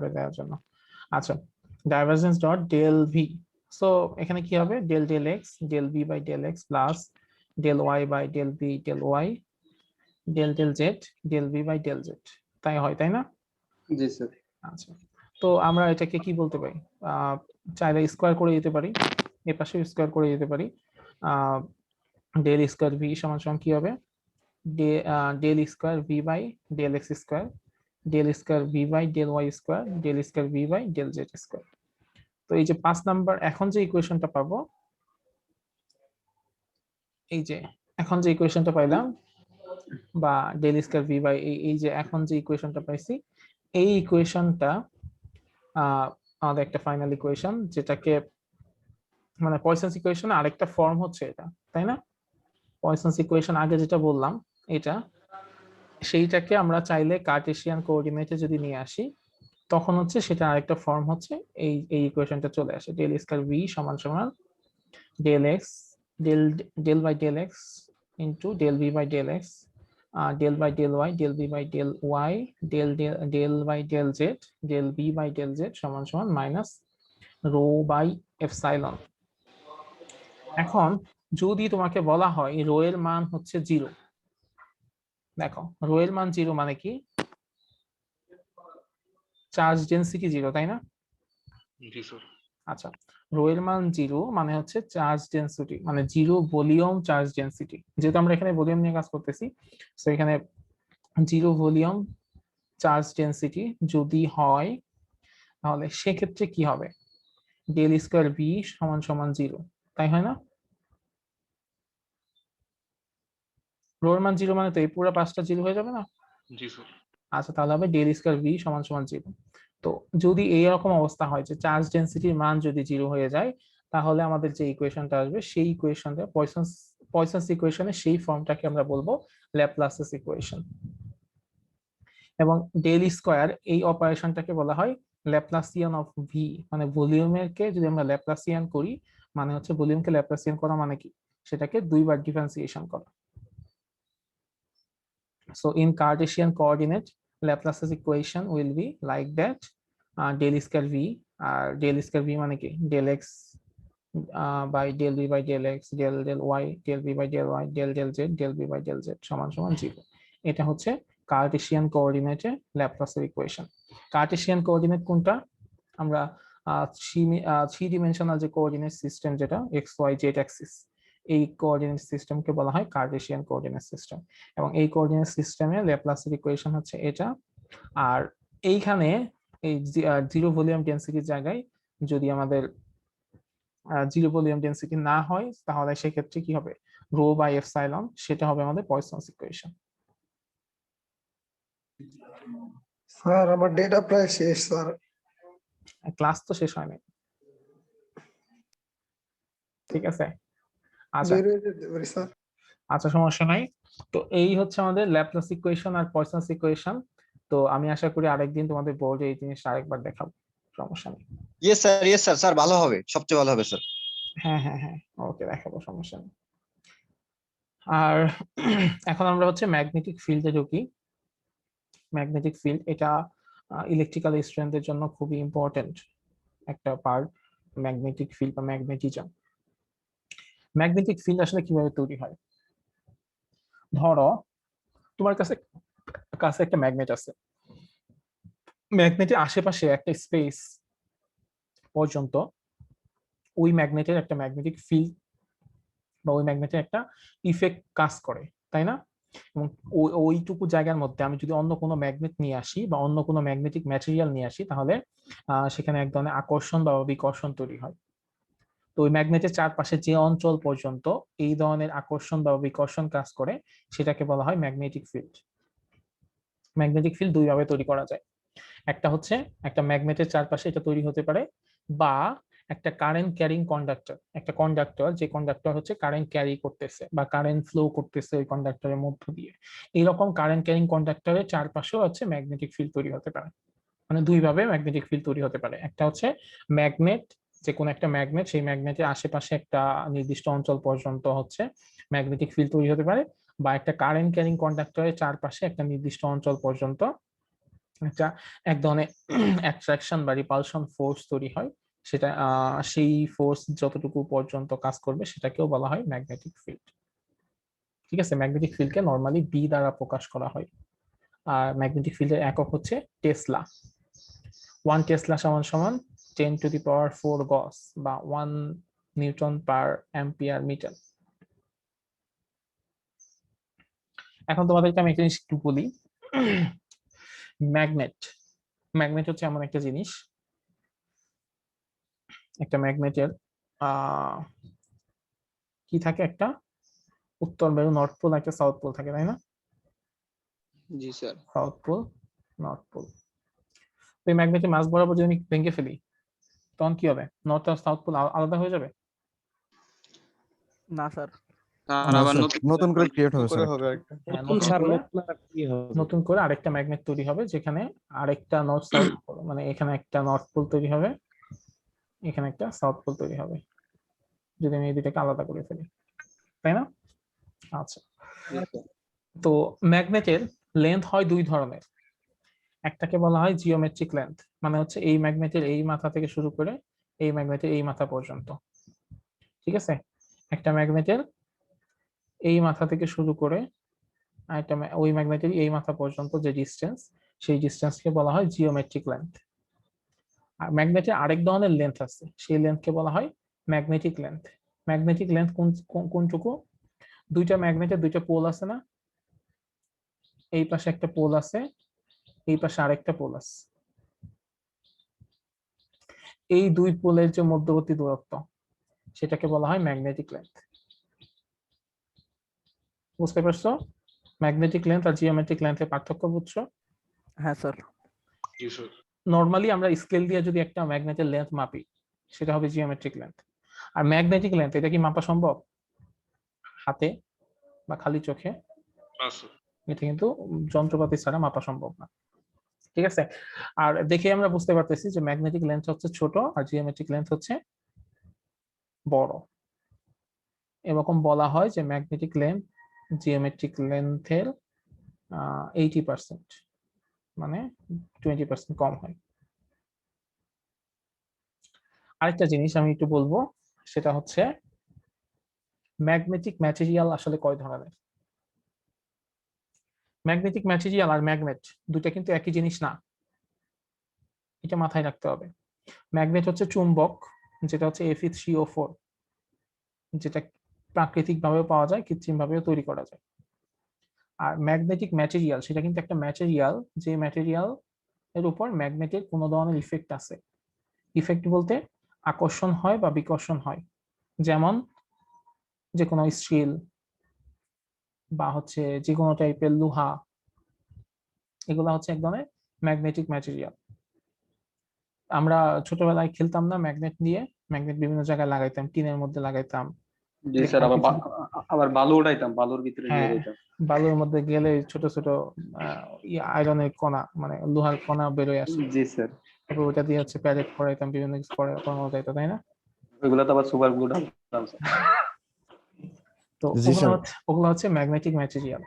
করে দেওয়ার জন্য। আচ্ছা, divergence dot del V. So এখানে কি হবে, del del x del V by del x plus del y by del V del y del del z del V by del z. তাই হয়, তাই না? জি স্যার। আচ্ছা, তো আমরা এটাকে কি বলতে পারি, চাইলে স্কোয়ার করে দিতে পারি, এ পাশে স্কোয়ার করে দিতে পারি। ডেল স্কোয়ার ভি সমান সমান কি হবে, del square V by del x square del square V by del y square del square V by del z square. তো এই যে 5 নাম্বার এখন যে ইকুয়েশনটা পাবো, এই যে এখন যে ইকুয়েশনটা পাইলাম, বা ডেল স্কোয়ার ভি বাই এই যে এখন যে ইকুয়েশনটা পাইছি, এই ইকুয়েশনটা আমাদের একটা ফাইনাল ইকুয়েশন, যেটাকে মানে পয়সন্স ইকুয়েশন আরেকটা ফর্ম হচ্ছে এটা, তাই না? পয়সন্স ইকুয়েশন আগে যেটা বললাম এটা, সেইটাকে আমরা চাইলে কার্টেশিয়ান কোঅর্ডিনেটে যদি নিয়ে আসি, তখন হচ্ছে সেটা আরেকটা ফর্ম হচ্ছে এই এই ইকুয়েশনটা চলে আসে, ডেল স্কয়ার ভি সমান সমান del x del del by del x into del V by del x del by del y del V by del y del del by del z del V by del z সমান সমান minus rho by epsilon. এখন যদি তোমাকে বলা হয় rho এর মান হচ্ছে 0, দেখো রো এর মান 0 মানে কি, চার্জ ডেনসিটি 0, তাই না? জি স্যার। আচ্ছা, রো এর মান 0 মানে হচ্ছে চার্জ ডেনসিটি, মানে 0 ভলিউম চার্জ ডেনসিটি। যেহেতু আমরা এখানে ভলিউম নিয়ে কাজ করতেছি, তো এখানে 0 ভলিউম চার্জ ডেনসিটি যদি হয়, তাহলে সেক্ষেত্রে কি হবে, ডেল স্কয়ার ভি সমান সমান 0, তাই হয় না? রো এর মান 0 মানে তো এই পুরো 5টা 0 হয়ে যাবে না? জি স্যার। আচ্ছা, তাহলে হবে ডেল স্কয়ার ভি সমান সমান 0। তো যদি এইরকম অবস্থা হয় যে চার্জ ডেনসিটির মান যদি 0 হয়ে যায়, তাহলে আমাদের যে ইকুয়েশনটা আসবে সেই ইকুয়েশনটা পয়সন্স ইকুয়েশনের সেই ফর্মটাকে আমরা বলবো ল্যাপ্লাসেস ইকুয়েশন। এবং ডেল স্কয়ার এই অপারেশনটাকে বলা হয় ল্যাপ্লাসিয়ান অফ ভি, মানে ভলিউমের কে যদি আমরা ল্যাপ্লাসিয়ান করি, মানে হচ্ছে ভলিউমকে ল্যাপ্লাসিয়ান করা মানে কি, সেটাকে দুইবার ডিফারেন্সিয়েশন করা। So in Cartesian coordinate, Laplace's equation will be like that, del square v, del square v মানে কি, del x by del v by del x del del y del v by del y del del z del v by del z সমান সমান 0। এটা হচ্ছে Cartesian কোঅর্ডিনেটে ল্যাপ্লাসের equation. Cartesian coordinate কোনটা, আমরা three dimensional যে coordinate system যেটা x Y Z Axis, এই coordinate সিস্টেমকে বলা হয় কার্টেসিয়ান কোঅর্ডিনেট সিস্টেম। এবং এই কোঅর্ডিনেট সিস্টেমে ল্যাপ্লাসের ইকুয়েশন হচ্ছে এটা। আর এইখানে এই 0 ভলিউম ডেনসিটির জায়গায় যদি আমাদের 0 ভলিউম ডেনসিটি না হয়, তাহলে সেক্ষেত্রে কি হবে, রো বাই এপসাইলন, সেটা হবে আমাদের পয়সন্স ইকুয়েশন। স্যার আমার ডেটা প্রায় শেষ স্যার। ক্লাস তো শেষ হয়নি, ঠিক আছে? আচ্ছা বের হয়ে যেতে পারি স্যার। আচ্ছা, সমস্যা নাই। তো এই হচ্ছে আমাদের ল্যাপ্লাস ইকুয়েশন আর পয়সন্স ইকুয়েশন। তো আমি আশা করি আরেকদিন তোমাদের বোর্ডে এই জিনিসটা আরেকবার দেখাবো, সমস্যা নেই। ইয়েস স্যার, স্যার ভালো হবে, সবচেয়ে ভালো হবে স্যার। হ্যাঁ হ্যাঁ হ্যাঁ, ওকে, দেখাবো, সমস্যা নেই। আর এখন আমরা হচ্ছে ম্যাগনেটিক ফিল্ডে ঢুকি। ম্যাগনেটিক ফিল্ড এটা ইলেকট্রিক্যাল স্ট্রেন্থের জন্য খুবই ইম্পর্টেন্ট একটা পার্ট, ম্যাগনেটিক ফিল্ড বা ম্যাগনেটিজম। ম্যাগনেটিক ফিল্ড আসলে কিভাবে তৈরি হয়, ধরো তোমার কাছে কাছে একটা ম্যাগনেট আছে, ম্যাগনেটের আশেপাশে একটা স্পেস পর্যন্ত ওই ম্যাগনেটের একটা ম্যাগনেটিক ফিল্ড বা ওই ম্যাগনেটের একটা ইফেক্ট কাজ করে, তাই না? এবং ওইটুকু জায়গার মধ্যে আমি যদি অন্য কোনো ম্যাগনেট নিয়ে আসি বা অন্য কোনো ম্যাগনেটিক ম্যাটেরিয়াল নিয়ে আসি, তাহলে সেখানে এক ধরনের আকর্ষণ বা বিকর্ষণ তৈরি হয়। তো ওই ম্যাগনেটের চারপাশে যে অঞ্চল পর্যন্ত এই ধরনের আকর্ষণ বা বিকর্ষণ কাজ করে, সেটাকে বলা হয় ম্যাগনেটিক ফিল্ড। ম্যাগনেটিক ফিল্ড দুইভাবে তৈরি করা যায়, একটা হচ্ছে একটা ম্যাগনেটের চারপাশে এটা তৈরি হতে পারে, বা একটা কারেন্ট ক্যারিং কন্ডাক্টর, একটা কন্ডাক্টর যে কন্ডাক্টর হচ্ছে কারেন্ট ক্যারি করতেছে বা কারেন্ট ফ্লো করতেছে ওই কন্ডাক্টরের মধ্য দিয়ে, এইরকম কারেন্ট ক্যারিং কন্ডাক্টরের চারপাশেও হচ্ছে ম্যাগনেটিক ফিল্ড তৈরি হতে পারে। মানে দুইভাবে ম্যাগনেটিক ফিল্ড তৈরি হতে পারে, একটা হচ্ছে ম্যাগনেট, যে কোনো একটা ম্যাগনেট, সেই ম্যাগনেটের আশেপাশে একটা নির্দিষ্ট অঞ্চল পর্যন্ত হচ্ছে ম্যাগনেটিক ফিল্ড তৈরি হতে পারে, বা একটা কারেন্ট ক্যারিং কন্ডাক্টরের চারপাশে একটা নির্দিষ্ট অঞ্চল পর্যন্ত একটা এক ধরনের অ্যাট্রাকশন বা রিপালশন ফোর্স তৈরি হয়, সেটা সেই ফোর্স যতটুকু পর্যন্ত কাজ করবে সেটাকেও বলা হয় ম্যাগনেটিক ফিল্ড। ঠিক আছে, ম্যাগনেটিক ফিল্ডকে নর্মালি বি দ্বারা প্রকাশ করা হয়। আর ম্যাগনেটিক ফিল্ডের একক হচ্ছে টেসলা। 1 টেসলা সমান সমান 10⁴ গস বা 1 নিউটন পার অ্যাম্পিয়ার মিটার। এখন তোমাদেরকে আমি একটা জিনিস একটু বলি। ম্যাগনেট ম্যাগনেট হচ্ছে এমন একটা জিনিস, একটা ম্যাগনেটের কি থাকে, একটা উত্তর মেরু নর্থ পোল, একটা সাউথ পোল থাকে, তাই না? জি sir. South pole, north pole. তো এই ম্যাগনেটের মাঝ বরাবর যদি আমি ভেঙে ফেলি তখন কি হবে? নর্থ আর সাউথ পোল আলাদা হয়ে যাবে? না স্যার, আর আবার নতুন করে ক্রিয়েট হবে করে স্যার হবে একটা। একটা। হ্যাঁ, নতুন নতুন স্যার করে নতুন আর কি হবে? নতুন করে আরেকটা ম্যাগনেট তৈরি হবে, যেখানে আরেকটা নর্থ সাউথ মানে এখানে একটা নর্থ পোল তৈরি হবে, এখানে একটা সাউথ পোল তৈরি হবে, যদি আমি এই দুটাকে আলাদা করে ফেলি, তাই না? আচ্ছা, তো ম্যাগনেটের লেন্থ হয় দুই ধরনের। একটাকে বলা হয় জিওমেট্রিক লেন্থ, মানে হচ্ছে এই ম্যাগনেটের এই মাথা থেকে শুরু করে এই ম্যাগনেটের এই মাথা পর্যন্ত। ঠিক আছে, একটা ম্যাগনেটের এই মাথা থেকে শুরু করে একটা ওই ম্যাগনেটের এই মাথা পর্যন্ত যে ডিস্টেন্স, সেই ডিস্টেন্সকে বলা হয় জিওমেট্রিক লেন্থ। আর ম্যাগনেটের আরেক ধরনের লেন্থ আছে, সেই লেন্থকে বলা হয় ম্যাগনেটিক লেন্থ। ম্যাগনেটিক লেন্থ কোনটুকু? দুইটা ম্যাগনেটের দুইটা পোল আছে না, এই পাশে একটা পোল আছে, এই পাশে আরেকটা পোল আছে, এই দুই পোলের যে মধ্যবর্তী দূরত্ব সেটাকে বলা হয় ম্যাগনেটিক লেন্থ। বুঝতে পারছো ম্যাগনেটিক লেন্থ আর জিওমেট্রিক লেন্থের পার্থক্য? বুঝছো? হ্যাঁ স্যার। জি স্যার। নর্মালি আমরা স্কেল দিয়ে যদি একটা ম্যাগনেটের লেন্থ মাপি সেটা হবে জিওমেট্রিক লেন্থ। আর ম্যাগনেটিক লেন্থ এটা কি মাপা সম্ভব হাতে বা খালি চোখে? এটা কিন্তু যন্ত্রপাতি ছাড়া মাপা সম্ভব না। ঠিক আছে, আর দেখে আমরা বুঝতে পারতেছি যে ম্যাগনেটিক লেন্থ হচ্ছে ছোট আর জিওমেট্রিক লেন্থ হচ্ছে বড়। এরকম বলা হয় যে ম্যাগনেটিক লেন্থ জিওমেট্রিক লেন্থের 80%, মানে 20% কম হয়। আরেকটা জিনিস আমি একটু বলবো, সেটা হচ্ছে ম্যাগনেটিক ম্যাটেরিয়াল আসলে কয় ধরনের। ম্যাগনেটিক ম্যাটেরিয়াল আর ম্যাগনেট দুটো কিন্তু একই জিনিস না, এটা মাথায় রাখতে হবে। ম্যাগনেট হচ্ছে চুম্বক, যেটা হচ্ছে Fe3O4, যেটা প্রাকৃতিক ভাবেও পাওয়া যায়, কৃত্রিম ভাবেও তৈরি করা যায়। আর ম্যাগনেটিক ম্যাটেরিয়াল সেটা কিন্তু একটা ম্যাটেরিয়াল, যে ম্যাটেরিয়াল এর উপর ম্যাগনেটের কোনো ধরনের ইফেক্ট আছে। ইফেক্ট বলতে আকর্ষণ হয় বা বিকর্ষণ হয়, যেমন যে কোনো স্টিল বা হচ্ছে যে কোনো টাইপের লোহা, এগুলো হচ্ছে এক ধরনের ম্যাগনেটিক ম্যাটেরিয়াল। আমরা ছোটবেলায় খেলতাম না ম্যাগনেট নিয়ে? ম্যাগনেট বিভিন্ন জায়গায় লাগাইতাম, টিনের মধ্যে লাগাইতাম। জি স্যার, দেখতাম আবার কিছু, আবার বালু উঠাইতাম, বালুর ভিতরে নিয়ে হ্যাঁ, যেতাম। বালুর মধ্যে গেলে ছোট ছোট আয়রনের কণা, মানে লোহার কণা বেরোয় আসে, জি স্যার, তারপর ওটা দিয়ে হচ্ছে প্যালেট করাইতাম, বিভিন্ন কিছু করানো যাইতো, তাই না? ওইগুলো তো আবার সুপার গ্লু ঢালতাম স্যার। তো জি স্যার। ওগুলো হচ্ছে ম্যাগনেটিক ম্যাটেরিয়াল।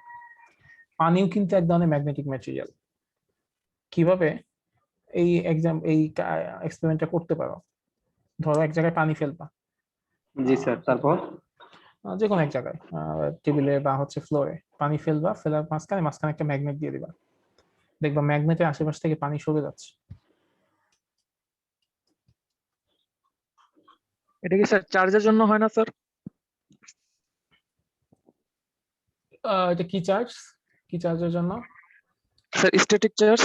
পানিও কিন্তু এক ধরনের ম্যাগনেটিক ম্যাটেরিয়াল। কিভাবে? এই এক্সপেরিমেন্টটা করতে পারো। ধরো এক জায়গায় পানি ফেলবা, জি স্যার, তারপর যে কোনো এক জায়গায়, টেবিলে বা হচ্ছে ফ্লোরে পানি ফেলবা, ফেলার মাঝখানে মাঝখানে একটা ম্যাগনেট দিয়ে দিবা, দেখবা ম্যাগনেটের আশেপাশ থেকে পানি সরে যাচ্ছে। এটা কি স্যার চার্জের জন্য হয় না স্যার? এটা কি চার্জ? কি চার্জের জন্য? Sir static charge.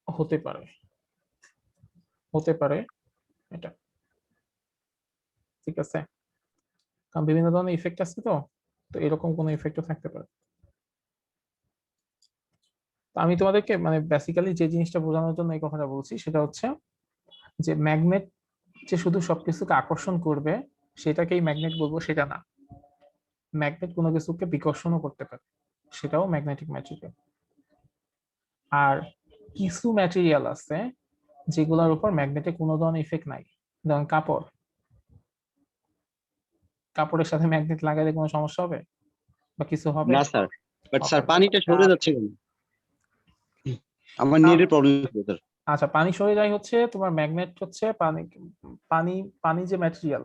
হতে পারে, হতে পারে এটা, ঠিক আছে, কারণ বিভিন্ন ধরনের ইফেক্ট আছে, তো তো এরকম কোনো ইফেক্টও থাকতে পারে। তো আমি তোমাদেরকে মানে বেসিক্যালি যে জিনিসটা বোঝানোর জন্য এই কথাটা বলছি সেটা হচ্ছে যে ম্যাগনেট যে শুধু সবকিছুকে আকর্ষণ করবে সেটাকেই ম্যাগনেট বলবো সেটা না। ম্যাগনেট কোনো কিছুকে বিকর্ষণও করতে পারে, সেটাও ম্যাগনেটিক ম্যাটেরিয়াল। আর কিছু ম্যাটেরিয়াল আছে যেগুলোর উপর ম্যাগনেটের কোনো ধরনের ইফেক্ট নাই, যেমন কাপড়। কাপড়ের সাথে ম্যাগনেট লাগালে কোনো সমস্যা হবে বা কিছু হবে? না স্যার, বাট স্যার হবে। পানিটা সরে যাচ্ছে কেন? আমার নেটের প্রবলেম ছিল স্যার। আচ্ছা, পানি সরে যায় হচ্ছে তোমার ম্যাগনেট হচ্ছে পানি পানি পানি যে ম্যাটেরিয়াল,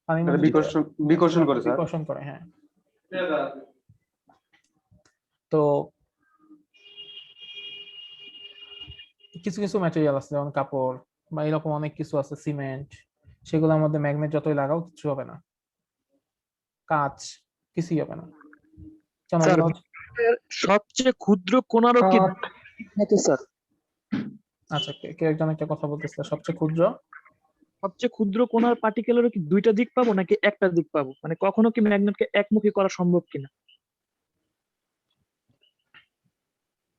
পানির এটা মধ্যে বিকর্ষণ করে স্যার। বিকর্ষণ করে, হ্যাঁ। তো কিছু কিছু ম্যাটেরিয়াল আছে যেমন কাপড় বা এরকম অনেক কিছু আছে, সিমেন্ট, সেগুলোর মধ্যে ম্যাগনেট যতই লাগাও কিছু হবে না, কাঁচ কিছুই হবে না। কেন? স্যার ওগুলো সবচেয়ে ক্ষুদ্র কোণারও কি কাঠ, থাকে স্যার? আচ্ছা, কেউ একজন একটা কথা বলতেছিল, সবচেয়ে ক্ষুদ্র। সবচেয়ে ক্ষুদ্র কোণার পার্টিকেলেরও কি দুইটা দিক পাবো নাকি একটা দিক পাবো? মানে কখনো কি ম্যাগনেটকে একমুখী করা সম্ভব কিনা?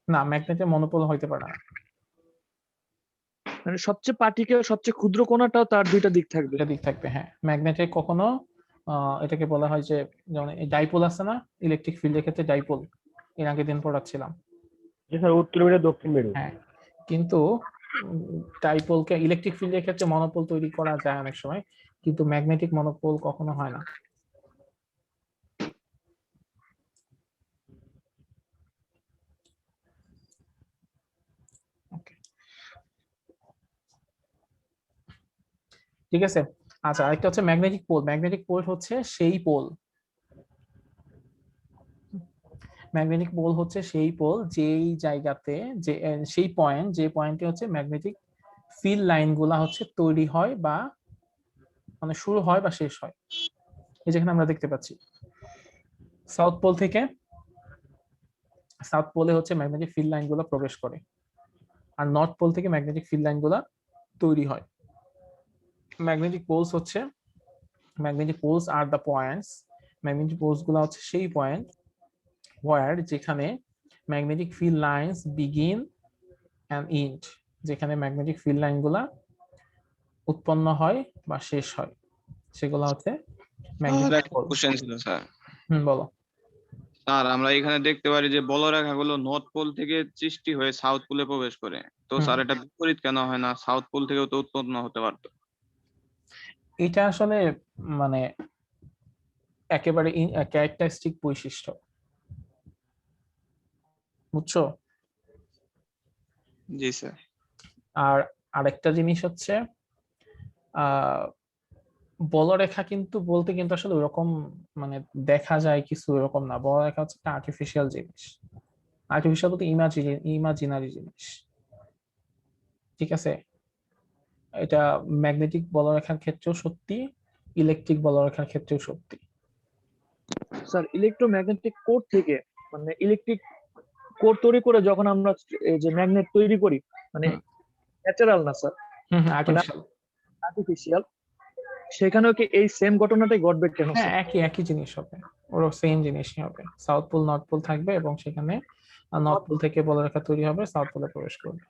না, ম্যাগনেটের মনোপল হইতে পারে না, মানে সবচেয়ে ক্ষুদ্র কোণাটাও তার দুইটা দিক থাকবে। এটা দিক থাকবে, হ্যাঁ। ম্যাগনেটের কখনো এটাকে বলা হয় যে, যেমন এই ডাইপোল আছে না, ইলেকট্রিক ফিল্ডের ক্ষেত্রে ডাইপোল, এর আগের দিন পড়াচ্ছিলাম, স্যার উত্তর মেরু দক্ষিণ মেরু। হ্যাঁ। কিন্তু ডাইপোলকে ইলেকট্রিক ফিল্ডের ক্ষেত্রে মনোপল তৈরি করা যায় অনেক সময়, কিন্তু ম্যাগনেটিক মনোপল কখনো হয় না। Okay. ঠিক আছে। আচ্ছা, আরেকটা হচ্ছে ম্যাগনেটিক পোল। ম্যাগনেটিক পোল হচ্ছে সেই পোল, ম্যাগনেটিক পোল হচ্ছে সেই পোল যেই জায়গাতে, যে সেই পয়েন্ট, যে পয়েন্টে হচ্ছে ম্যাগনেটিক ফিল্ড লাইন গুলা হচ্ছে তৈরি হয় বা মানে শুরু হয় বা শেষ হয়। এই যেখানে আমরা দেখতে পাচ্ছি সাউথ পোল থেকে, সাউথ পোলে হচ্ছে ম্যাগনেটিক ফিল্ড লাইন গুলা প্রবেশ করে, আর নর্থ পোল থেকে ম্যাগনেটিক ফিল্ড লাইন গুলা তৈরি হয়। ম্যাগনেটিক পোলস হচ্ছে, magnetic poles are the points, magnetic poles গুলা হচ্ছে সেই পয়েন্ট ওয়ার, যেখানে magnetic field lines begin and end, যেখানে ম্যাগনেটিক ফিল্ড লাইন গুলা উৎপন্ন হয় বা শেষ হয়, সেগুলো হচ্ছে ম্যাগনেটিক পোল। কোশ্চেন ছিল স্যার। বলো। স্যার আমরা এখানে দেখতে পারি যে বলরেখাগুলো নর্থ পোল থেকে সৃষ্টি হয়ে সাউথ পোলে প্রবেশ করে, তো স্যার এটা বিপরীত কেন হয় না? সাউথ পোল থেকেও তো উৎপন্ন হতে পারতো। এটা আসলে মানে একেবারে ক্যারেক্টারিস্টিক বৈশিষ্ট্য, বুঝছো? জি স্যার। আর আরেকটা জিনিস হচ্ছে আহ বলরেখা কিন্তু বলতে কিন্তু আসলে ওরকম মানে দেখা যায় কিছু এরকম না। বলরেখা হচ্ছে একটা আর্টিফিশিয়াল জিনিস, আর্টিফিশিয়াল বলতে ইমাজিনারি জিনিস, ঠিক আছে? এটা ম্যাগনেটিক বলরেখার ক্ষেত্রেও সত্যি, ইলেকট্রিক বলরেখার ক্ষেত্রেও সত্যি। স্যার ইলেকট্রোম্যাগনেটিক কোর থেকে, মানে ইলেকট্রিক কোর তৈরি করে যখন আমরা এই যে ম্যাগনেট তৈরি করি, মানে ন্যাচারাল না স্যার, আর্টিফিশিয়াল, আর্টিফিশিয়াল, সেখানেও কি এই সেম ঘটনাটাই ঘটবে কেন হ্যাঁ, স্যার? একই একই জিনিস হবে, ওরও সেম জিনিসই হবে। সাউথ পোল নর্থ পোল থাকবে এবং সেখানে নর্থ পোল থেকে বলরেখা তৈরি হবে, সাউথ পোলে প্রবেশ করবে।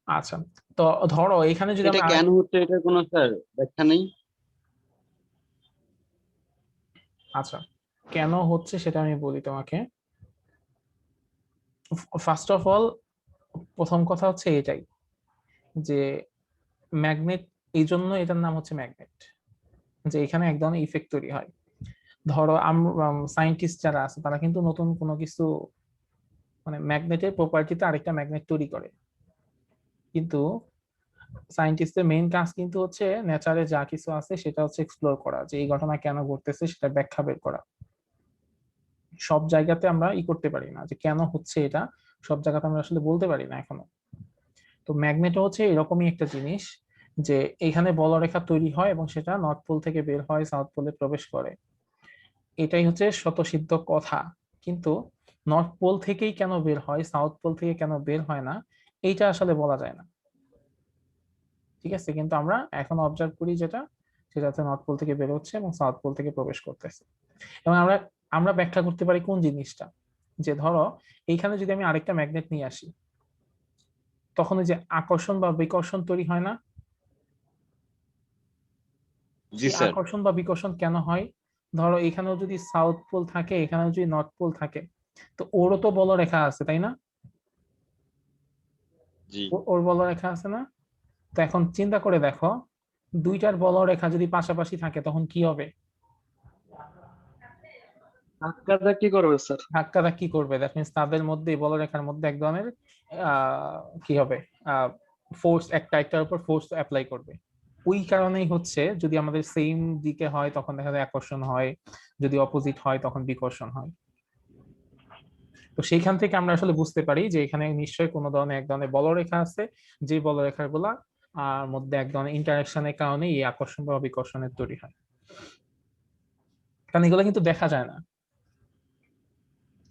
আচ্ছা, তো ধরো এখানে যদি এটা আমরা কেন হচ্ছে এটার কোনো স্যার ব্যাখ্যা নেই? আচ্ছা, কেন হচ্ছে সেটা আমি বলি তোমাকে। ফার্স্ট অফ অল, প্রথম কথা হচ্ছে এটাই যে ম্যাগনেট, এই জন্য এটার নাম হচ্ছে ম্যাগনেট, যে এখানে এক ধরনের ইফেক্ট তৈরি হয়। ধরো সায়েন্টিস্ট যারা আছে তারা কিন্তু নতুন কোনো কিছু মানে ম্যাগনেটের প্রপার্টিতে আরেকটা ম্যাগনেট তৈরি করে, কিন্তু সায়েন্টিস্টের মেইন কাজ কিন্তু হচ্ছে নেচারে যা কিছু আছে সেটা হচ্ছে এক্সপ্লোর করা, যে এই ঘটনা কেন ঘটতেছে সেটা ব্যাখ্যা বের করা। সব জায়গাতে আমরা করতে পারি না যে কেন হচ্ছে এটা, সব জায়গাতে আমরা আসলে বলতে পারি না এখনো। তো ম্যাগনেট হচ্ছে এরকমই একটা জিনিস যে এখানে বলরেখা তৈরি হয় এবং সেটা নর্থ পোল থেকে বের হয়, সাউথ পোলে প্রবেশ করে, এটাই হচ্ছে স্বতঃসিদ্ধ কথা। কিন্তু নর্থ পোল থেকেই কেন বের হয়, সাউথ পোল থেকে কেন বের হয় না, এইটা আসলে বলা যায় না, ঠিক আছে? কিন্তু আমরা এখন অবজার্ভ করি যেটা, সেটা হচ্ছে নর্থ পোল থেকে বের হচ্ছে এবং সাউথ পোল থেকে প্রবেশ করতেছে। এবং আমরা আমরা ব্যাখ্যা করতে পারি কোন জিনিসটা, যে ধরো এইখানে যদি আমি আরেকটা ম্যাগনেট নিয়ে আসি, তখন ওই যে আকর্ষণ বা বিকর্ষণ তৈরি হয় না? জি এই স্যার। আকর্ষণ বা বিকর্ষণ কেন হয়? ধরো এখানেও যদি সাউথ পোল থাকে, এখানেও যদি নর্থ পোল থাকে, তো ওরও তো বলরেখা আছে, তাই না? জি। ওর বলরেখা আছে না? তো এখন চিন্তা করে দেখো, দুইটার বলরেখা যদি পাশাপাশি থাকে তখন কি হবে? ধাক্কাটা কি করবে স্যার? ধাক্কাটা কি করবে, দ্যাট মিন্স তাদের মধ্যে বলরেখার মধ্যে এক ধরনের কি হবে, ফোর্স, একটা একটার উপর ফোর্স অ্যাপ্লাই করবে। ওই কারণেই হচ্ছে যদি আমাদের সেম দিকে হয় তখন দেখা যায় আকর্ষণ হয়, যদি অপোজিট হয় তখন বিকর্ষণ হয়। তো সেইখান থেকে আমরা আসলে বুঝতে পারি যে এখানে নিশ্চয়ই কোনো ধরনের এক ধরনের বলরেখা আছে, যে বলরেখার গুলা মধ্যে এক ধরনের ইন্টারাকশনের কারণে এই আকর্ষণ বা বিকর্ষণের তৈরি হয়। কারণ এগুলো কিন্তু দেখা যায় না,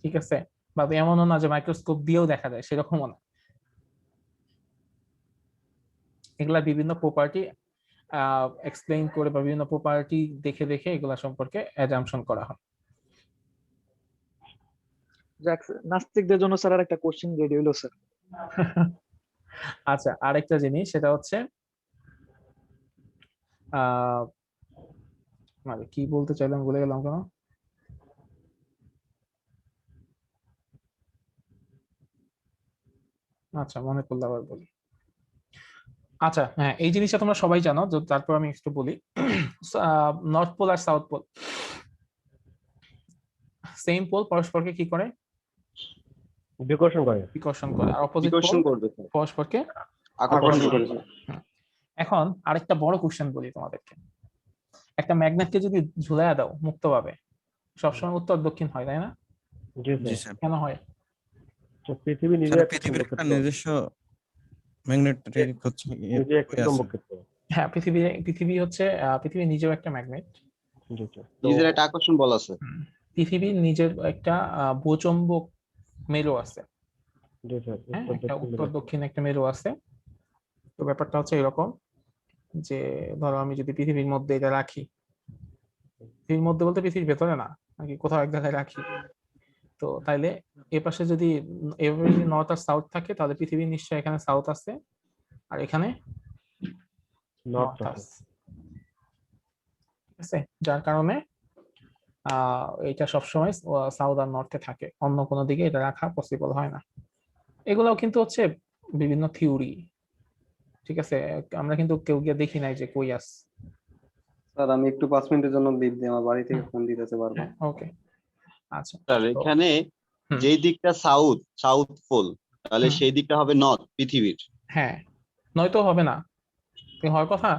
ঠিক আছে, বা এমনও না যে মাইক্রোস্কোপ দিয়েও দেখা যায়, সেরকমও না। এগুলা বিভিন্ন প্রপার্টি এক্সপ্লেইন করে বা বিভিন্ন প্রপার্টি দেখে দেখে এগুলা সম্পর্কে অ্যাজাম্পশন করা হয়। যাক, নাস্তিকদের জন্য স্যার আর একটা কোশ্চেন রেডি হলো স্যার। আচ্ছা, আরেকটা জিনিস সেটা হচ্ছে মানে কি বলতে চাইলাম ভুলে গেলাম কেন। আচ্ছা, মনে করলে আবার বলি। আচ্ছা হ্যাঁ, এই জিনিসটা তোমরা সবাই জানো, তারপর আমি একটু বলি। নর্থ পোল আর সাউথ পোল, সেম পোল পরস্পরকে কি করে, বিকর্ষণ করে। বিকর্ষণ করে, আর অপোজিট পোল বিকর্ষণ করবে স্যার, পরস্পরকে আকর্ষণ আকর্ষণ করবে। করে। এখন আরেকটা বড় কোশ্চেন বলি তোমাদেরকে, একটা ম্যাগনেটকে যদি ঝুলাইয়া দাও মুক্তভাবে, সবসময় উত্তর দক্ষিণ হয়, তাই না? জি জি স্যার। স্যার। কেন হয়? তো পৃথিবী নিজে স্যার একটা পৃথিবীর চৌম্বক একটা ক্ষেত্র, নিজস্ব ম্যাগনেটিক হচ্ছে নিজে একটা আছে। চৌম্বক ক্ষেত্র। হ্যাঁ, পৃথিবী হচ্ছে পৃথিবী নিজেও একটা ম্যাগনেট। জি স্যার। নিজের একটা আকর্ষণ বল আছে। পৃথিবীর নিজের একটা ভূচম্বক মেরু আছে। জি স্যার। হ্যাঁ, উত্তর একটা দক্ষিণ উত্তর মেরু। দক্ষিণ একটা মেরু আছে। তো ব্যাপারটা হচ্ছে এরকম যে ধরো আমি যদি পৃথিবীর মধ্যে এটা রাখি, পৃথিবীর মধ্যে বলতে পৃথিবীর ভেতরে না, নাকি কোথাও এক জায়গায় রাখি, তো তাইলে এ পাশে যদি নর্থ আর সাউথ থাকে তাহলে পৃথিবীর নিশ্চয়ই এখানে সাউথ আছে আর এখানে নর্থ নর্থ আছে, ঠিক আছে, যার কারণে এটা সবসময় সাউথ আর নর্থে থাকে, অন্য কোনো দিকে এটা রাখা পসিবল হয় না। এগুলাও কিন্তু হচ্ছে বিভিন্ন থিওরি, ঠিক আছে, আমরা কিন্তু কেউ গিয়ে দেখি নাই যে কই আছে। স্যার আমি একটু 5 মিনিটের জন্য লিভ দিই, আমার বাড়ি থেকে ফোন দিতেছে বারবার। ওকে, আচ্ছা। স্যার তো এখানে হুম, যেই দিকটা সাউথ পোল, তাহলে হুম, সেই দিকটা হবে নর্থ পৃথিবীর। হ্যাঁ, নয়তো হবে না, হওয়ার কথা।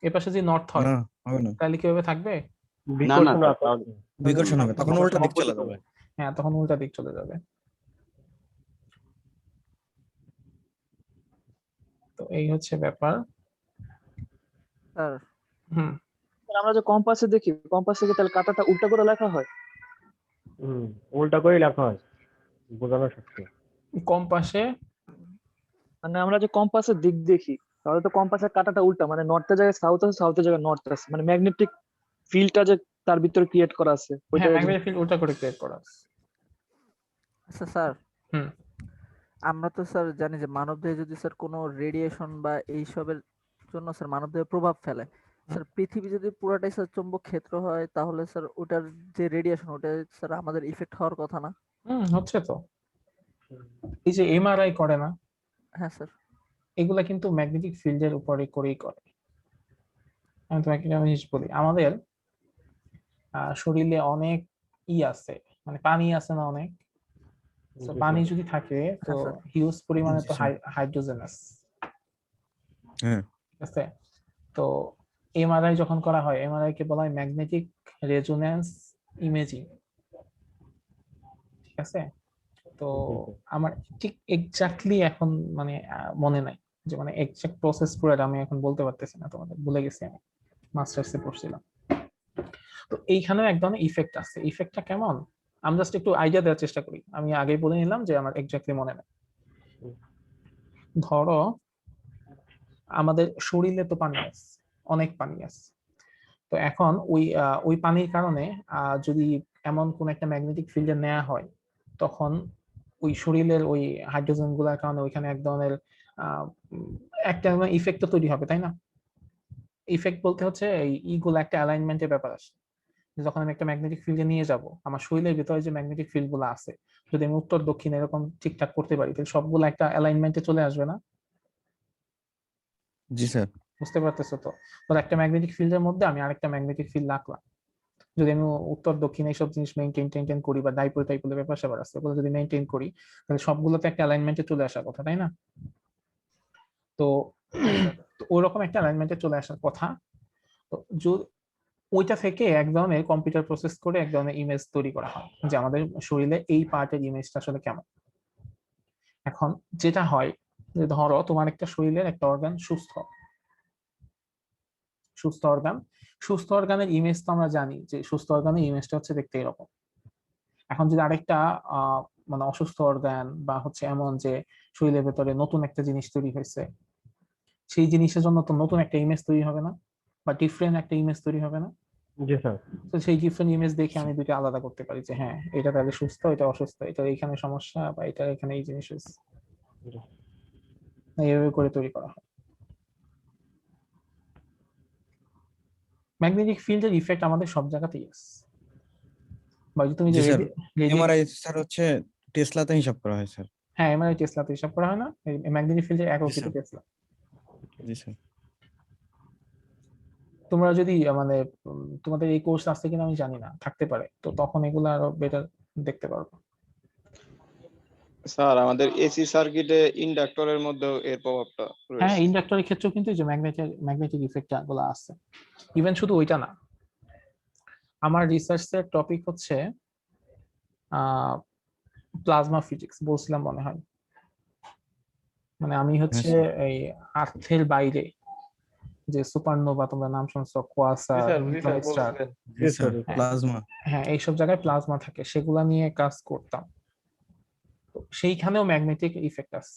এ পাশে যদি নর্থ হয় না, হবে না, তাহলে কিভাবে থাকবে? না না বিকর্ষণ স্যার, আকর্ষণ। বিকর্ষণ হবে, তখন উল্টা দিক চলে যাবে। হ্যাঁ, তখন উল্টা দিক চলে যাবে। তো এই হচ্ছে ব্যাপার। স্যার হুম, আমরা যে কম্পাসে দেখি, কম্পাসে কি তাহলে কাঁটাটা উল্টা করে লেখা হয়? উল্টা করে লেখা হয় বোঝানোর শক্তি। কম্পাসে মানে আমরা যে কম্পাসের দিক দেখি, তাহলে তো কম্পাসের কাঁটাটা উল্টা, মানে নর্থের জায়গায় সাউথ আছে, সাউথের জায়গায় নর্থ আছে, মানে ম্যাগনেটিক ফিল্ডটা যে তার ভিতরে ক্রিয়েট করা আছে ওইটা। হ্যাঁ, ম্যাগনেটিক ফিল্ড উল্টা করে ক্রিয়েট করা আছে। আচ্ছা স্যার, হুম, আমরা তো স্যার জানি যে মানবদেহে যদি স্যার কোনো রেডিয়েশন বা এইসবের জন্য স্যার মানবদেহে প্রভাব ফেলে, স্যার পৃথিবী যদি পুরাটাই স্যার চৌম্বক ক্ষেত্র হয় তাহলে স্যার ওটার যে রেডিয়েশন ওটা স্যার আমাদের ইফেক্ট হওয়ার কথা না? হচ্ছে তো, এই যে এমআরআই করে না, হ্যাঁ স্যার। এগুলা কিন্তু ম্যাগনেটিক ফিল্ডের উপরে করেই করে। আমি তোমাকে একটা জিনিস বলি, আমাদের শরীরে অনেক আছে, মানে পানি আছে না অনেক, তো পানি যদি থাকে তো হ্যাঁ স্যার। হিউজ পরিমাণে জি তো স্যার। হাইড্রোজেন আছে, হ্যাঁ, ঠিক আছে। তো এমআরআই যখন করা হয়, এমআরআই কে বলা হয় ম্যাগনেটিক রেজোন্যান্স ইমেজিং, ঠিক আছে। তো আমার ঠিক এক্স্যাক্টলি এখন মানে মনে নাই যে মানে এক্সাক্ট প্রসেস পুরোটা আমি এখন বলতে পারতেছি না, তোমাদের ভুলে গেছি, আমি মাস্টার্সে পড়ছিলাম। তো এইখানেও এক ধরনের ইফেক্ট আছে। ইফেক্টটা কেমন আমি জাস্ট একটু আইডিয়া দেওয়ার চেষ্টা করি, আমি আগেই বলে নিলাম যে আমার এক্স্যাক্টলি মনে নেই। ধরো আমাদের শরীরে তো পানি আছে, অনেক পানি আছে। তো এখন ওই পানির কারণে যদি এমন কোন একটা ম্যাগনেটিক ফিল্ডে নেওয়া হয়, তখন ওই শরীরের ওই হাইড্রোজেন গুলার কারণে ওইখানে এক ধরনের একটা ইফেক্ট তো তৈরি হবে, তাই না? ইফেক্ট বলতে হচ্ছে এই ইগুলো একটা অ্যালাইনমেন্টের ব্যাপার আসে। যখন আমি একটা ম্যাগনেটিক ফিল্ডে নিয়ে যাব, আমার শরীরের ভিতরে যে ম্যাগনেটিক ফিল্ড গুলো আছে, যদি আমি উত্তর দক্ষিণ এরকম ঠিকঠাক করতে পারি, তাহলে সবগুলো একটা অ্যালাইনমেন্টে চলে আসবে না? জি স্যার। বুঝতে পারতেছো তো? ধর একটা ম্যাগনেটিক ফিল্ডের মধ্যে আমি আরেকটা ম্যাগনেটিক ফিল্ড রাখলাম, যদি আমি উত্তর দক্ষিণ এইসব জিনিস মেনটেন করি বা ডাইপোল টাইপোলের ব্যাপার স্যাপার আছে ওগুলো যদি মেনটেন করি তাহলে সবগুলোতে একটা অ্যালাইনমেন্টে চলে আসার কথা, তাই না? তো ওইরকম একটা অ্যালাইনমেন্টে চলে আসার কথা। তো ওইটা থেকে এক ধরনের কম্পিউটার প্রসেস করে এক ধরনের ইমেজ তৈরি করা হয় যে আমাদের শরীরে এই পার্টের ইমেজটা আসলে কেমন। এখন যেটা হয় যে ধরো তোমার একটা শরীরের একটা অর্গান সুস্থ অর্গানের ইমেজ তো আমরা জানি যে সুস্থ অর্গানের ইমেজটা হচ্ছে দেখতে এরকম। এখন যদি আরেকটা মানে অসুস্থ অর্গান বা হচ্ছে এমন যে শরীরের ভেতরে নতুন একটা জিনিস তৈরি হয়েছে, সেই জিনিসের জন্য তো নতুন একটা ইমেজ তৈরি হবে না বা ডিফারেন্ট একটা ইমেজ তৈরি হবে না? জি স্যার। তো সেই ডিফারেন্ট ইমেজ দেখে আমি দুইটা আলাদা করতে পারি যে হ্যাঁ এটা তাহলে সুস্থ, এটা অসুস্থ, এটা এখানে সমস্যা বা এটা এখানে এই জিনিস হয়েছে। এইভাবে করে তৈরি করা হয়। ম্যাগনেটিক ফিল্ডের ইফেক্ট আমাদের সব জায়গাতেই আছে। বা তুমি যে জি স্যার, এমআরআই স্যার হচ্ছে টেসলাতে হিসাব করা হয় স্যার। হ্যাঁ এমআরআই টেসলাতে হিসাব করা হয় না? ম্যাগনেটিক ফিল্ডের একক কিন্তু টেসলা। জি স্যার। তোমরা যদি মানে তোমাদের এই কোর্স আছে কিনা আমি জানি না, থাকতে পারে, তো তখন এগুলো আরো বেটার দেখতে পারবো। স্যার আমাদের এসি সার্কিটে ইন্ডাক্টরের মধ্যে এর প্রভাবটা হ্যাঁ রয়েছে। ইন্ডাক্টরের ক্ষেত্রেও কিন্তু যে ম্যাগনেটিক ইফেক্ট গুলো আছে। ইভেন শুধু ওইটা না, আমার রিসার্চের টপিক হচ্ছে প্লাজমা ফিজিক্স বলছিলাম মনে হয়। মানে আমি হচ্ছে এই আর্থের বাইরে যে সুপারনোভা তোমরা নাম শুনছো, কোয়াসার, নিউট্রন স্টার, জি স্যার। প্লাজমা। হ্যাঁ এইসব জায়গায় প্লাজমা থাকে, সেগুলা নিয়ে কাজ করতাম। তো সেইখানেও ম্যাগনেটিক ইফেক্ট আছে,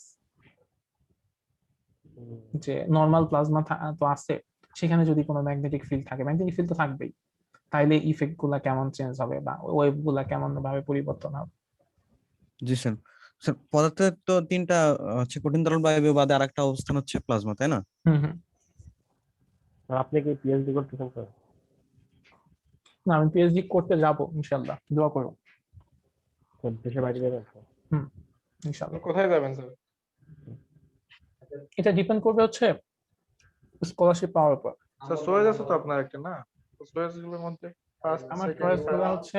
যে নর্মাল প্লাজমা তো আছে, সেখানে যদি কোনো ম্যাগনেটিক ফিল্ড থাকে, ম্যাগনেটিক ফিল্ড তো থাকবেই, তাইলে ইফেক্ট গুলা কেমন চেঞ্জ হবে বা ওয়েভ গুলা কেমন ভাবে পরিবর্তন হবে। জি স্যার। স্যার পদার্থের তো তিনটা হচ্ছে কঠিন তরল বায়ু বাদে আরেকটা অবস্থান হচ্ছে প্লাজমা, তাই না? হুম। আপনি কি পিএইচডি করতেছেন স্যার? না আমি পিএইচডি করতে যাবো ইনশাআল্লাহ, দোয়া করো। দেশের বাইরে যাবেন স্যার? ইনশাআল্লাহ। কোথায় যাবেন স্যার? এটা ডিপেন্ড করবে হচ্ছে স্কলারশিপ পাওয়ার উপর। স্যার চয়েস আছে তো আপনার একটা, না? চয়েস গুলোর মধ্যে আমার চয়েস গুলো হচ্ছে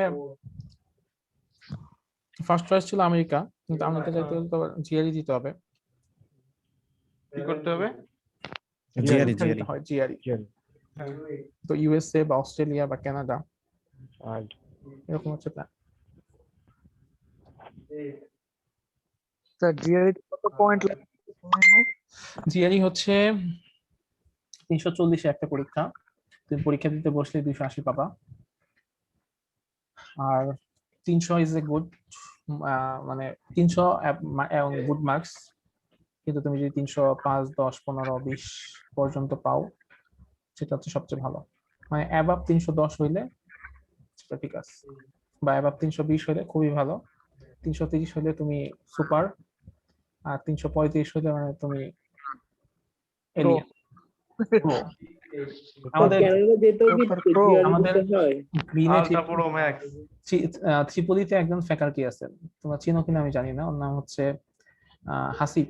ফার্স্ট চয়েস ছিল আমেরিকা, কিন্তু আমেরিকা যাইতে হলে তো জিআরই দিতে হবে। কি করতে হবে? জিআরই হয় জিআরই। তো ইউএসএ বা অস্ট্রেলিয়া বা কানাডা এরকম হচ্ছে প্ল্যান। স্যার জিআরই কত পয়েন্ট লাগে? জিআরই হচ্ছে 340 একটা পরীক্ষা, তুমি পরীক্ষা দিতে বসলে 280 পাবা। আর 300 ইজ এ গুড, মানে 300 গুড মার্কস, কিন্তু তুমি যদি 305, 10, 15, 20 পর্যন্ত পাও সেটা হচ্ছে সবচেয়ে ভালো। মানে অ্যাবাভ 310 হইলে সেটা ঠিক আছে, বা অ্যাবাভ 320 হইলে খুবই ভালো, 330 হইলে তুমি সুপার, আর 335 হইলে মানে তুমি এলিয়েন। আমাদের ত্রিপলিতে একজন ফ্যাকাল্টি আছেন, তোমরা চিনো কিনা আমি জানি না, ওর নাম হচ্ছে হাসিফ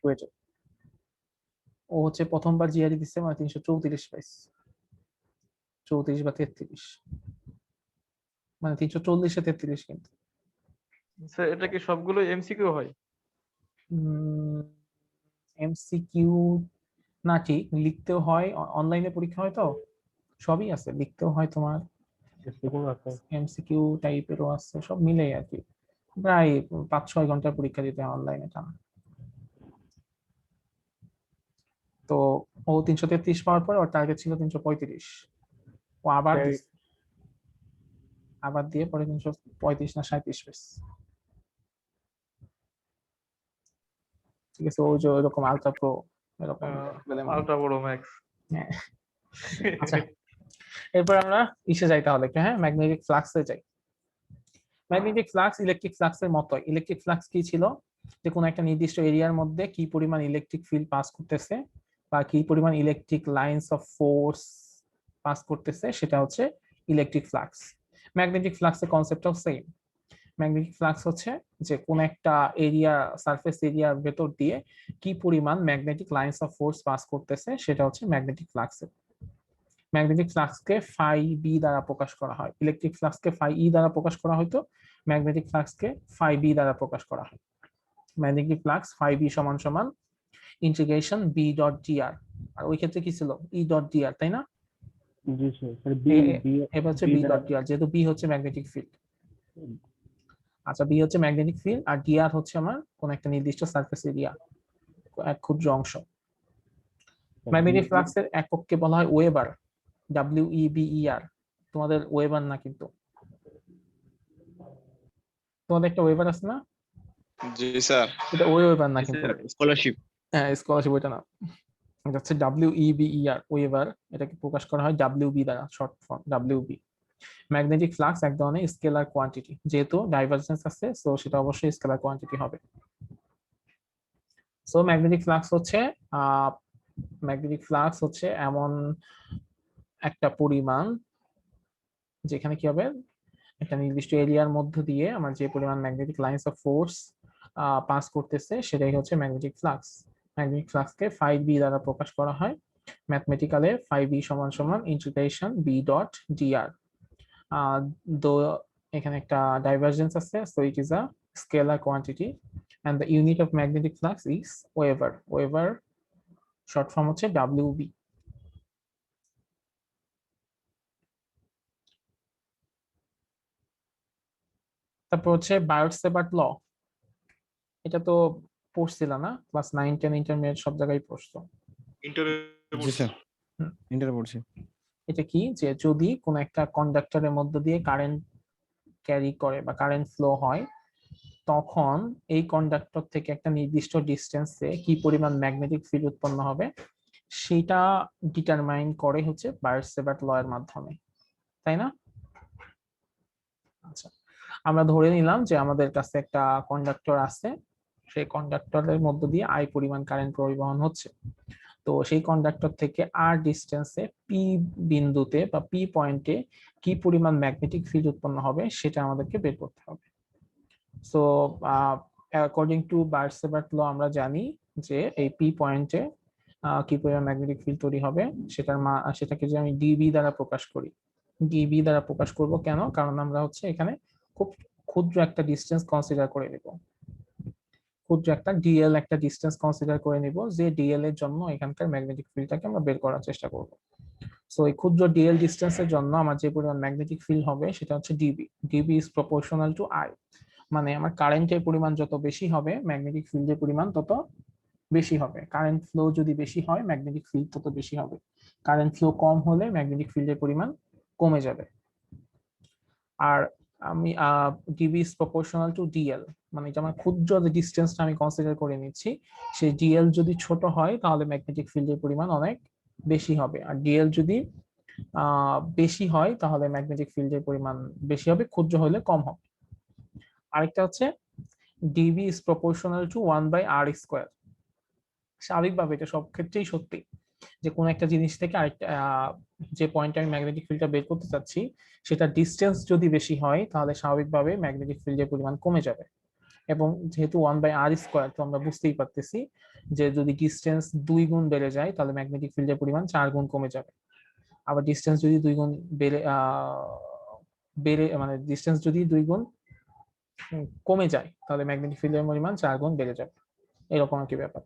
কুয়েটে। ও হচ্ছে প্রথমবার জিআরই দিচ্ছে, মানে 334 পাইছে, 34 বা 33, মানে 340-এ 33 কিন্তু। স্যার এটা কি সবগুলো এমসিকিউ হয়? এমসিকিউ না, ঠিক লিখতেও হয়, অনলাইনে পরীক্ষা হয় তো সবই আছে, লিখতেও হয়, তোমার এমসিকিউ টাইপেরও আছে, সব মিলেই আর কি প্রায় 5-6 ঘন্টার পরীক্ষা দিতে হয় অনলাইনে টানা। তো ও 333 পাওয়ার পর ওর টার্গেট ছিল 335, ও আবার দিয়ে পরে 335 না 37 পেয়েছে। ঠিক আছে, ওই যে ওইরকম আলট্রা প্রো এরকম আলট্রা প্রো ম্যাক্স। হ্যাঁ আচ্ছা, এরপর আমরা ইসে যাই তাহলে, হ্যাঁ ম্যাগনেটিক ফ্লাক্সে যাই। ম্যাগনেটিক ফ্লাক্স ইলেকট্রিক ফ্লাক্সের মতোই। ইলেকট্রিক ফ্লাক্স কি ছিল, যে কোনো একটা নির্দিষ্ট এরিয়ার মধ্যে কি পরিমাণ ইলেকট্রিক ফিল্ড পাস করতেছে বা কি পরিমাণ electric lines of force pass করতেছে, সেটা হচ্ছে ইলেকট্রিক ফ্লাক্স। ম্যাগনেটিক ফ্লাক্সের কনসেপ্টটাও সেম। ম্যাগনেটিক ফ্লাক্স হচ্ছে যে কোন একটা এরিয়া, সারফেস এরিয়ার ভেতর দিয়ে কি পরিমাণ magnetic lines of force pass করতেছে, সেটা হচ্ছে ম্যাগনেটিক ফ্লাক্সের। ম্যাগনেটিক ফ্লাক্সকে ফাই বি দ্বারা প্রকাশ করা হয়, ইলেকট্রিক ফ্লাক্সকে ফাই ই দ্বারা প্রকাশ করা হয়তো, ম্যাগনেটিক ফ্লাক্সকে ফাই বি দ্বারা প্রকাশ করা হয়। ম্যাগনেটিক ফ্লাক্স ফাই বি সমান সমান ইন্টিগ্রেশন বি ডট ডিআর, আর ওই ক্ষেত্রে কি ছিল ই ডট ডিআর, তাই না? জি স্যার বি বি এবার হচ্ছে বি ডট ডিআর, যেহেতু বি হচ্ছে ম্যাগনেটিক ফিল্ড। আচ্ছা, বি হচ্ছে ম্যাগনেটিক ফিল্ড আর ডিআর হচ্ছে আমার কোন একটা নির্দিষ্ট সারফেস এরিয়া, এক ক্ষুদ্র অংশ। ম্যাগনেটিক ফ্লাক্সের একককে বলা হয় ওয়েবার, WEBER। তোমাদের ওয়েবার না কিন্তু, তোমাদের একটা ওয়েবার আছে না? জি স্যার। এটা ওয়েবার না কিন্তু, স্কলারশিপ। হ্যাঁ স্কলারশিপ ওইটা না, এটা হচ্ছে WEBER ওয়েবার। এটাকে প্রকাশ করা হয় WB দ্বারা, short form WB। Magnetic flux এক ধরনের স্কেলার কোয়ান্টিটি, যেহেতু ডাইভারজেন্স আছে সো সেটা অবশ্যই স্কেলার কোয়ান্টিটি হবে। সো ম্যাগনেটিক ফ্লাক্স হচ্ছে এমন একটা পরিমাণ যেখানে কি হবে, একটা নির্দিষ্ট এরিয়ার মধ্য দিয়ে আমার যে পরিমাণ magnetic lines of force pass করতেছে সেটাই হচ্ছে ম্যাগনেটিক ফ্লাক্স। ম্যাগনেটিক ফ্লাক্সকে ফাই বি দ্বারা প্রকাশ করা হয় ম্যাথমেটিক্যালে, ফাই বি সমান সমান ইন্টিগ্রেশন বি ডট ডিআর। দো এখানে একটা ডাইভারজেন্স আছে, so it is a scalar quantity and the unit of magnetic flux is Weber. Weber short form হচ্ছে WB। তারপর হচ্ছে বায়োট-সেভার্ট ল, এটা তো পড়ছিল না ক্লাস 9 10 ইন্টারমিডিয়েট সব জায়গায় পড়ছো। জি স্যার ইন্টার পড়ছি। এটা কি, যে যদি কোন একটা কন্ডাক্টরের মধ্য দিয়ে কারেন্ট ক্যারি করে বা কারেন্ট ফ্লো হয়, তখন এই কন্ডাক্টর থেকে একটা নির্দিষ্ট ডিস্টেন্সে কি পরিমাণ ম্যাগনেটিক ফিল্ড উৎপন্ন হবে সেটা ডিটারমাইন করে হচ্ছে বায়োট-সেভার্ট ল এর মাধ্যমে, তাই না? আচ্ছা, আমরা ধরে নিলাম যে আমাদের কাছে একটা কন্ডাক্টর আছে, সেই কন্ডাক্টরের মধ্য দিয়ে আই পরিমাণ কারেন্ট পরিবহন হচ্ছে। তো সেই কন্ডাক্টর থেকে আর ডিস্টেন্সে পি বিন্দুতে বা পি পয়েন্টে কি পরিমাণ ম্যাগনেটিক ফিল্ড উৎপন্ন হবে সেটা আমাদেরকে বের করতে হবে। সো অ্যাকর্ডিং টু বায়োট-সেভার্ট ল আমরা জানি যে এই পি পয়েন্টে কি পরিমাণ ম্যাগনেটিক ফিল্ড তৈরি হবে সেটাকে যে আমি ডিবি দ্বারা প্রকাশ করি, ডিবি দ্বারা প্রকাশ করব কেন, কারণ আমরা হচ্ছে এখানে খুব ক্ষুদ্র একটা ডিস্টেন্স কনসিডার করে নেব, ক্ষুদ্র একটা ডিএল একটা ডিস্টেন্স কনসিডার করে নিব, যে ডিএল এর জন্য এখানকার ম্যাগনেটিক ফিল্ডটাকে আমরা বের করার চেষ্টা করব। সো এই ক্ষুদ্র ডিএল ডিস্টেন্সের জন্য আমার যে পরিমাণ ম্যাগনেটিক ফিল্ড হবে সেটা হচ্ছে DB. DB is proportional two I, মানে আমার কারেন্টের পরিমাণ যত বেশি হবে ম্যাগনেটিক ফিল্ডের পরিমাণ তত বেশি হবে। কারেন্ট ফ্লো যদি বেশি হয় ম্যাগনেটিক ফিল্ড তত বেশি হবে, কারেন্ট ফ্লো কম হলে ম্যাগনেটিক ফিল্ডের পরিমাণ কমে যাবে। আর আমি DB is proportional to DL, মানে এটা আমার ক্ষুদ্র যে ডিস্টেন্সটা আমি কনসিডার করে নিচ্ছি, সেই ডিএল যদি ছোট হয় তাহলে ম্যাগনেটিক ফিল্ডের পরিমাণ অনেক বেশি হবে, আর ডিএল যদি বেশি হয় তাহলে ম্যাগনেটিক ফিল্ডের পরিমাণ বেশি হবে, ক্ষুদ্র হলে কম হবে। আরেকটা হচ্ছে DB is proportional two 1/r square. স্বাভাবিকভাবে এটা সব ক্ষেত্রেই সত্যি যে কোন একটা জিনিস থেকে আরেকটা যে পয়েন্টে আমি ম্যাগনেটিক ফিল্ডটা বের করতে চাচ্ছি সেটা ডিস্টেন্স যদি বেশি হয় তাহলে স্বাভাবিকভাবে ম্যাগনেটিক ফিল্ডের পরিমাণ কমে যাবে। এবং যেহেতু 1/r স্কয়ার, তো আমরা বুঝতেই পারতেছি যে যদি ডিস্টেন্স 2 গুণ বেড়ে যায় তাহলে ম্যাগনেটিক ফিল্ডের পরিমাণ 4 গুণ কমে যাবে। আবার ডিস্টেন্স যদি 2 গুণ বেড়ে মানে ডিস্টেন্স যদি 2 গুণ কমে যায় তাহলে ম্যাগনেটিক ফিল্ডের পরিমাণ 4 গুণ বেড়ে যাবে, এরকম একটি ব্যাপার।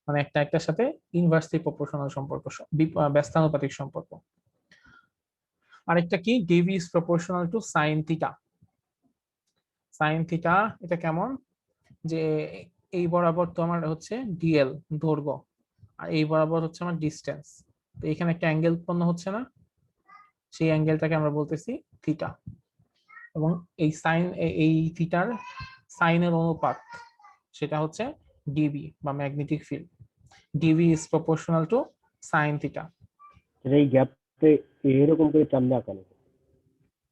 মানে একটা একটার সাথে ইনভার্সলি প্রপোর্শনাল সম্পর্ক, ব্যস্তানুপাতিক সম্পর্ক। আরেকটা কি, d v is proportional to sine theta. Sine theta এটা কেমন, যে এই বরাবর তো আমার হচ্ছে ডিএল দৈর্ঘ্য আর এই বরাবর হচ্ছে আমার ডিস্টেন্স, তো এখানে একটা অ্যাঙ্গেল উৎপন্ন হচ্ছে না, সেই অ্যাঙ্গেলটাকে আমরা বলতেছি থিটা। এবং এই থিটার সাইনের অনুপাত সেটা হচ্ছে ডিবি বা magnetic field. DB is proportional to sine theta. এই গ্যাপে এরকম করে টানলে আঁকানো।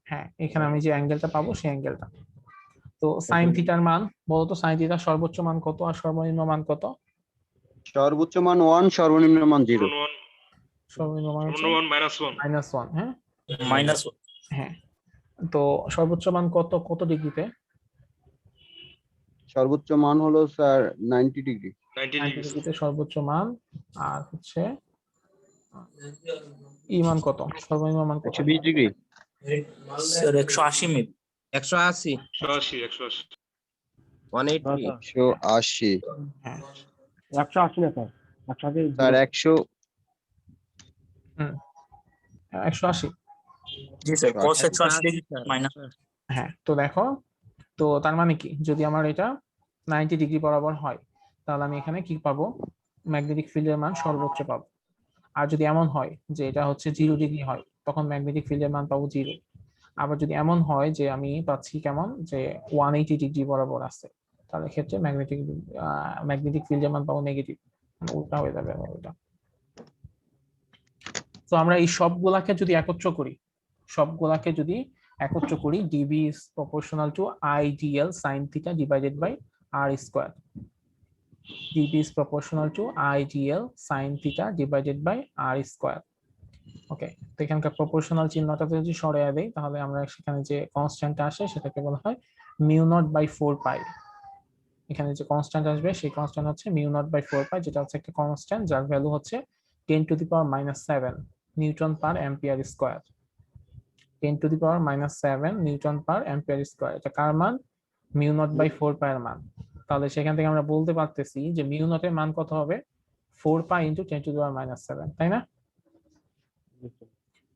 হ্যাঁ, এখানে আমি যে অ্যাঙ্গেলটা পাবো সেই অ্যাঙ্গেলটা। তো সাইন থিটার মান বলতো, সাইন থিটার সর্বোচ্চ মান কত আর সর্বনিম্ন মান কত? সর্বোচ্চ মান 1, সর্বনিম্ন মান 0। সর্বনিম্ন মান হচ্ছে -1, হ্যাঁ -1। হ্যাঁ, তো সর্বোচ্চ মান কত কত ডিগ্রিতে? সর্বোচ্চ মান হলো স্যার 90 ডিগ্রি। 90 ডিগ্রিতে সর্বোচ্চ মান, আর হচ্ছে ই মান কত, সর্বনিম্ন মান কত? 120 ডিগ্রি। স্যার 180 মিনিট 180 180 180 180 180 হ্যাঁ 180 না স্যার, 180 স্যার 100 180। জি স্যার cos 180 ডিগ্রি মাইনাস। হ্যাঁ, তো দেখো, তো তার মানে কি, যদি আমার এটা 90 ডিগ্রি বরাবর হয় তাহলে আমি এখানে কি পাবো, ম্যাগনেটিক ফিল্ডের মান সর্বোচ্চ পাবো। আর যদি এমন হয় যে এটা হচ্ছে 0 ডিগ্রি হয় তখন ম্যাগনেটিক ফিল্ডের মান পাবো 0। আবার যদি এমন হয় যে আমি পাচ্ছি কেমন, যে 180 ডিগ্রি বরাবর আছে, তাহলে ক্ষেত্রে ম্যাগনেটিক ফিল্ডের মান পাবো নেগেটিভ, মানে উল্টা হয়ে যাবে আবার ওটা। তো আমরা এই সবগুলাকে যদি একত্র করি, dB is proportional to IDL sin theta divided by R square. dB is proportional to IDL sin theta divided by R square. ওকে, তো এখানকার প্রপোর্শনাল চিহ্নটা যদি সরিয়ে দেই তাহলে আমরা সেখানে যে কনস্ট্যান্ট আসে সেটাকে বলা হয় মিউ নট বাই 4 পাই। এখানে যে কনস্ট্যান্ট আসবে সেই কনস্ট্যান্ট হচ্ছে মিউ নট বাই 4 পাই, যেটা হচ্ছে একটা কনস্ট্যান্ট যার ভ্যালু হচ্ছে 10⁻⁻7 নিউটন পার অ্যাম্পিয়ার স্কয়ার। 10⁻⁻7 নিউটন পার অ্যাম্পিয়ার স্কয়ার, এটা কার মান? মিউ নট বাই 4 পাই এর মান। তাহলে সেখান থেকে আমরা বলতে পারতেছি যে মিউ নটের মান কত হবে, 4 পাই ইনটু 10⁻⁻7, তাই না?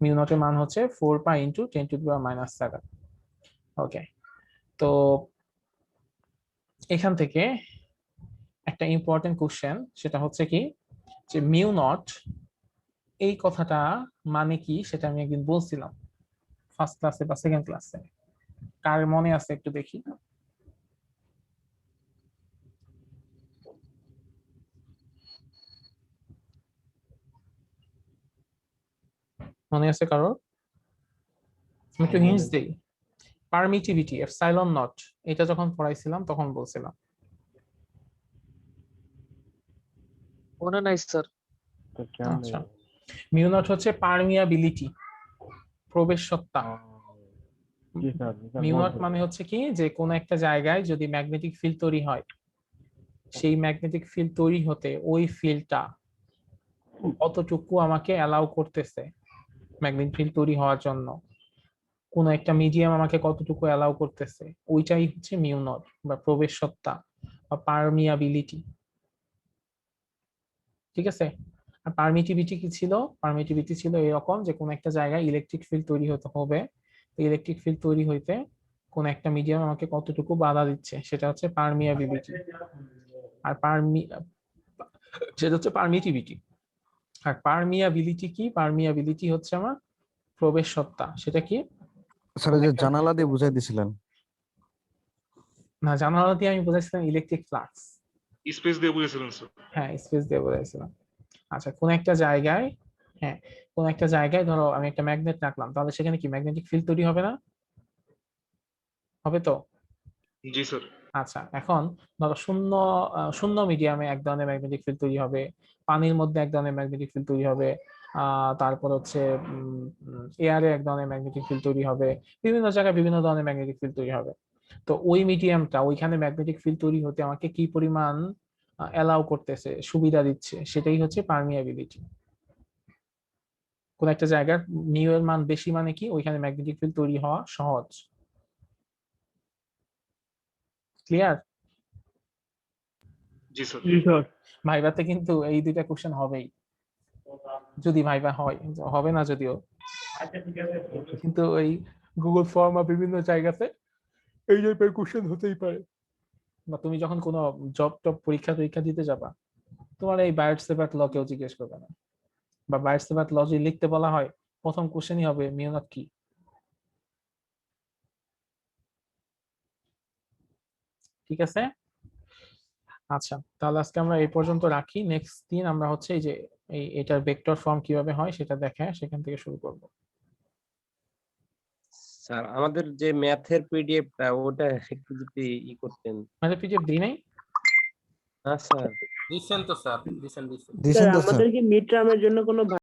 মিউ নটের মান হচ্ছে 4 পাই ইনটু 10⁻⁻7। ওকে, তো এখান থেকে একটা ইম্পর্টেন্ট কোশ্চেন, সেটা হচ্ছে কি, যে মিউ নট এই কথাটা মানে কি সেটা আমি একদিন বলছিলাম ফার্স্ট ক্লাসে বা সেকেন্ড ক্লাসে, কার মনে আছে একটু দেখি। মনে আছে কারো? আমি একটু হিন্টস দেই। পারমিটিভিটি এপসাইলন নট, এটা যখন পড়াইছিলাম তখন বলছিলাম। মনে নাই স্যার। আচ্ছা, মিউ নট হচ্ছে পারমিয়াবিলিটি, প্রবেশকতা। মিউ নট মানে হচ্ছে কি, যে কোন একটা জায়গায় যদি ম্যাগনেটিক ফিল্ড তৈরি হয়, সেই ম্যাগনেটিক ফিল্ড তৈরি হতে ওই ফিল্ডটা কতটুকু আমাকে অ্যালাউ করতেছে ম্যাগনেটিক ফিল্ড তৈরি হওয়ার জন্য, কোন একটা মিডিয়াম আমাকে কতটুকু অ্যালাউ করতেছে, ওইটাই হচ্ছে মিউ নট বা প্রবেশকতা বা পারমিয়াবিলিটি। ঠিক আছে? আর পারমিটিভিটি কি ছিল? পারমিটিভিটি ছিল এরকম যে কোন একটা জায়গায় ইলেকট্রিক ফিল্ড তৈরি হতে হবে, ইলেকট্রিক ফিল্ড তৈরি হইতে কোন একটা মিডিয়াম আমাকে কতটুকু বাধা দিচ্ছে, সেটা হচ্ছে পারমিয়াবিলিটি। আর সেটা হচ্ছে পারমিটিভিটি। আর পারমিয়াবিলিটি কি? পারমিয়াবিলিটি হচ্ছে আমার প্রবেশকতা। সেটা কি? স্যার যে জানালা দিয়ে বুঝাই দিছিলেন না, জানালা দিয়ে আমি বুঝাইছিলাম ইলেকট্রিক ফ্লাক্স। স্পেস দিয়ে বুঝেছিলেন স্যার। হ্যাঁ, স্পেস দিয়ে বুঝাইছিলাম। আচ্ছা, কোন একটা জায়গায়, হ্যাঁ, কোন একটা জায়গায় ধরো আমি একটা ম্যাগনেট রাখলাম, তাহলে সেখানে কি ম্যাগনেটিক ফিল্ড তৈরি হবে না? হবে তো? জি স্যার। আচ্ছা, এখন ধরো শূন্য মিডিয়ামে এক ধরনের ম্যাগনেটিক ফিল্ড তৈরি হবে, পানির মধ্যে এক ধরনের ম্যাগনেটিক ফিল্ড তৈরি হবে, তারপর হচ্ছে এয়ারে এক ধরনের ম্যাগনেটিক ফিল্ড তৈরি হবে, বিভিন্ন জায়গায় বিভিন্ন ধরনের ম্যাগনেটিক ফিল্ড তৈরি হবে। তো ওই মিডিয়ামটা, ওইখানে ম্যাগনেটিক ফিল্ড তৈরি হতে আমাকে কি পরিমাণ অ্যালাউ করতেছে, সুবিধা দিচ্ছে, সেটাই হচ্ছে পারমিয়াবিলিটি। কোন একটা জায়গার মিউ এর মান বেশি মানে কি, ওইখানে ম্যাগনেটিক ফিল্ড তৈরি হওয়া সহজ। ক্লিয়ার? জি স্যার। ভাইভাতে কিন্তু এই দুইটা কোশ্চেন হবেই, যদি ভাইভা হয়, হবে না যদিও, কিন্তু ওই গুগল ফর্ম বা বিভিন্ন জায়গাতে এই টাইপের কোশ্চেন হতেই পারে। বা তুমি যখন কোনো জব টব পরীক্ষা দিতে যাবা, তোমার এই বায়োট-সেভার্ট ল কেউ জিজ্ঞেস করবে না, বা বায়োট-সেভার্ট ল যদি লিখতে বলা হয় প্রথম কোশ্চেনই হবে মিউ নট কি। ঠিক আছে? আচ্ছা, তাহলে আজকে আমরা এই পর্যন্ত রাখি। নেক্সট দিন আমরা হচ্ছে এই যে এটার ভেক্টর ফর্ম কিভাবে হয় সেটা দেখায়, সেখান থেকে শুরু করব। স্যার আমাদের যে ম্যাথের পিডিএফটা ওটা একটু যদি করতেন। মানে পিডিএফ দিই নাই? হ্যাঁ স্যার। দিছেন তো স্যার, দিছেন। দিছেন তো স্যার। আমাদের কি মিড টার্মের জন্য কোনো